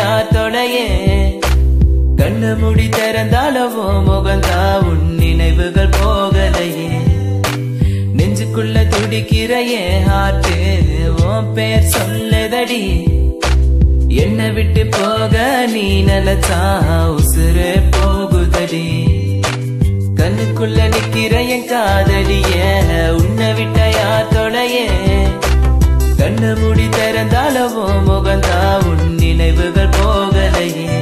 யார் தொலையே கண்ணு முடி திறந்தாலவோ முகந்தா உன் நினைவுகள் போகலையே நெஞ்சுக்குள்ள துடிக்கிறையே ஹார்ட் உன் பேர் சொல்லுதடி என்ன விட்டு போக நீ நினைச்சா உசுறு போகுதடி கண்ணுக்குள்ள நிக்கிற என் காதலிய உன்னை விட்ட யார் தொலையே கண்ணு மூடி திறந்தாலவோ முகந்தா உன் நினைவுகள் போகலையே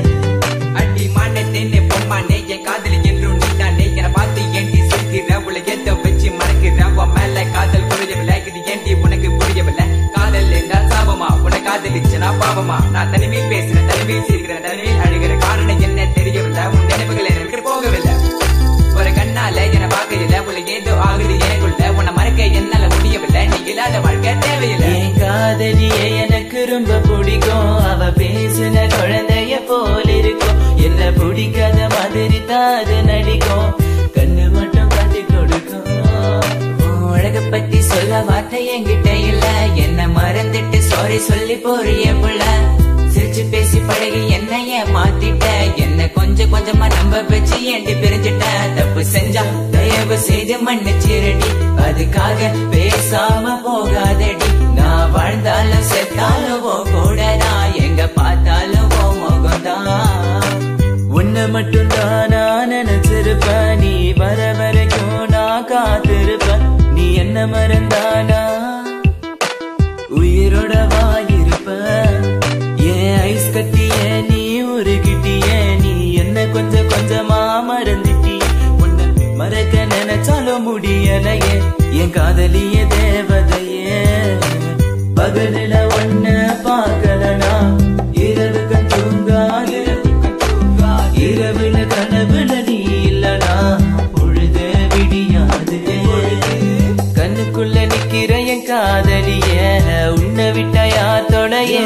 அடி மானே தேனே பொம்மானே என் காதலி என்றும் நீ தானே என பார்த்து ஏண்டி சொல்கிற உலகத்தை வச்சு மறக்கிற உன் மேல காதல் புரியவில்லை இது ஏண்டி உனக்கு புரியவில்லை காதல் என்றால் சாபமா உன்னை காதலிச்சனா பாவமா நான் தனிமையில் பேசுறேன் தனிமையில் சிரிக்கிறேன் தனிமையில் அழுகிற காரணம் என்ன தெரியவில்லை உன் நினைவுகள் எனக்கு போகவில்லை ஒரு கண்ணால என பார்க்கல உள்ள ஏதோ ஆகுது எனக்குள்ள உன்னை மறக்க என்னால முடியவில்லை நீ இல்லாத வாழ்க்கை தேவையில்லை என் காதலியே எனக்கு ரொம்ப பிடிக்கும் அவ பேசுன குழந்தைய போல இருக்கும் என்ன பிடிக்காத மாதிரி தாது நடிக்கும் கண்ணு மட்டும் காட்டி கொடுக்கும் உலக பத்தி சொல்ல வார்த்தை என்கிட்ட இல்ல என்ன மறந்துட்டு சாரி சொல்லி போறிய புள்ள சிரிச்சு பேசி பழகி என்னைய மாத்திட்ட என்ன கொஞ்சம் கொஞ்சமா நம்ப வச்சு ஏண்டி பிரிஞ்சிட்ட தப்பு செஞ்சா தயவு செய்து மன்னிச்சிரடி அதுக்காக பேசாம போகாதடி நான் வாழ்ந்தாலும் செத்தாலும் கூட நான் எங்க பார்த்தாலும் முகம்தான் உன்னை மட்டும் தான் நான் நினைச்சிருப்பேன் நீ வர வரைக்கும் நான் காத்திருப்பேன் நீ என்ன மறந்தானா உயிரோட வாயிருப்ப ஏன் ஐஸ் கட்டிய நீ உருகிட்டிய நீ என்ன கொஞ்சம் கொஞ்சமா மறந்துட்டி உன்னை மறக்க நினைச்சாலும் முடியலையே என் காதலிய தேவதையே பகலில ஒன்ன பார்க்கலனா இரவுக்கு தூங்காது இரவுல கனவுல நீ இல்லனா பொழுது விடியாது கண்ணுக்குள்ள நிக்கிற என் காதலிய உன்னை விட்ட யார் தொலையே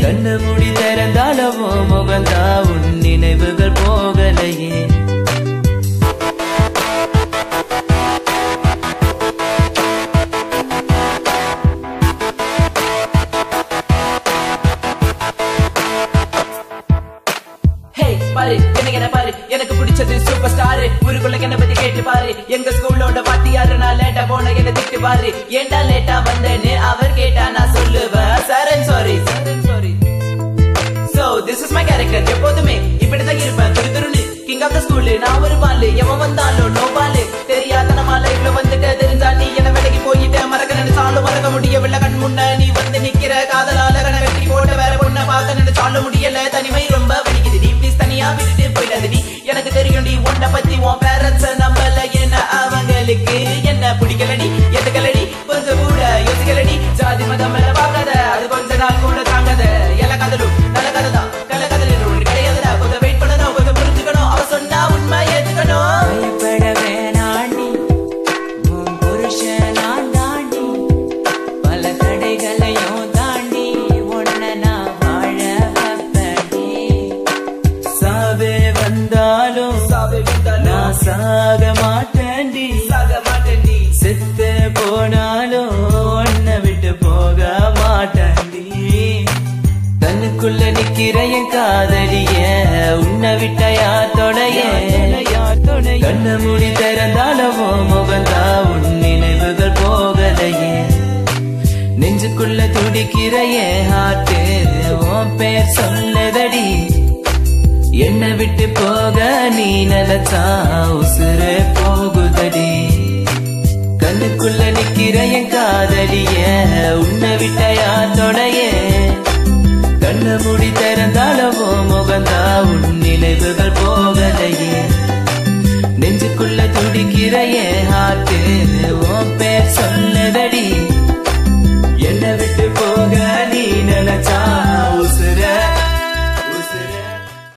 கண்ணு மூடி திறந்தாலவோ முகந்தா உன் நினைவுகள் போகலையே பாரு என்ன பாரு எனக்கு பிடிச்சது சூப்பர் ஸ்டார் ஊருக்குள்ள என்ன பத்தி கேட்டு பாரு எங்க ஸ்கூலோட வாத்தியாரு நான் லேட்டா போன என்ன திட்டு பாரு ஏண்டா லேட்டா வந்தேன்னு அவர் கேட்டா நான் சொல்லுவேன் sorry sorry so this is my character எப்போதுமே இப்படிதான் இருப்பேன் துருதுருன்னு கிங் ஆஃப் த ஸ்கூல் நான் ஒரு பாலு எவன் வந்தாலும் நோ பாலு தெரியாதனமா லைஃப்ல வந்துட்டு தெரிஞ்சா நீ என்ன விலகி போயிட்ட மறக்க நினைச்சாலும் மறக்க முடியவில்லை கண் முன்ன நீ வந்து நிக்கிற காதலால கண்ண வெட்டி போட்ட வேற பொண்ணை பார்க்க நினைச்சாலும் முடியல தனிமை ரொம்ப வலிக்குது நீ ப்ளீஸ் தனியா விட்டுட்டு போயிடாது நீ எனக்கு தெரியும் நீ உன்னை பத்தி உன் பேரண்ட்ஸ் நம்பல என்ன அவங்களுக்கு என்ன பிடிக்கலடி எதுக்கலடி கொஞ்சம் கூட யோசிக்கலடி ஜாதி மதம் மேல பார்க்காத அது கொஞ்ச நாள் கூட தாங்காத எல்லா கதலும் நல்ல கதை தான் கல கதல் ஒன்று கிடையாதுடா கொஞ்சம் வெயிட் பண்ணணும் கொஞ்சம் புரிஞ்சுக்கணும் அவ சொன்னா உண்மை ஏத்துக்கணும் பயப்படவே நாண்டி உன் புருஷன் நான் தாண்டி பல தடைகளையும் தாண்டி உன்னை நான் வாழ வைப்பேன்டி சாவே வந்தாலும் நான் சாக மாட்டேன்டி செத்து போனாலும் உன்னை விட்டு போக மாட்டேன்டி கண்ணுக்குள்ள நிக்கிற என் காதலிய உன்னை விட்ட யார் தொலையே கண்ணு மூடி திறந்தாலவோ முகந்தா உன் நினைவுகள் போகலையே நெஞ்சுக்குள்ள துடிக்கிற என் ஹார்ட் உன் பேர் சொல்லுதடி என்ன விட்டு போக நீ நினைச்சா உசுறு போகுதடி கண்ணுக்குள்ள நிக்கிற என் காதலிய உன்னை விட்ட யார் தொலையே கண்ணு மூடி திறந்தாலவோ முகந்தா உன் நினைவுகள் போகலையே நெஞ்சுக்குள்ள துடிக்கிற என் ஹார்ட் உன் பேர் சொல்லுதடி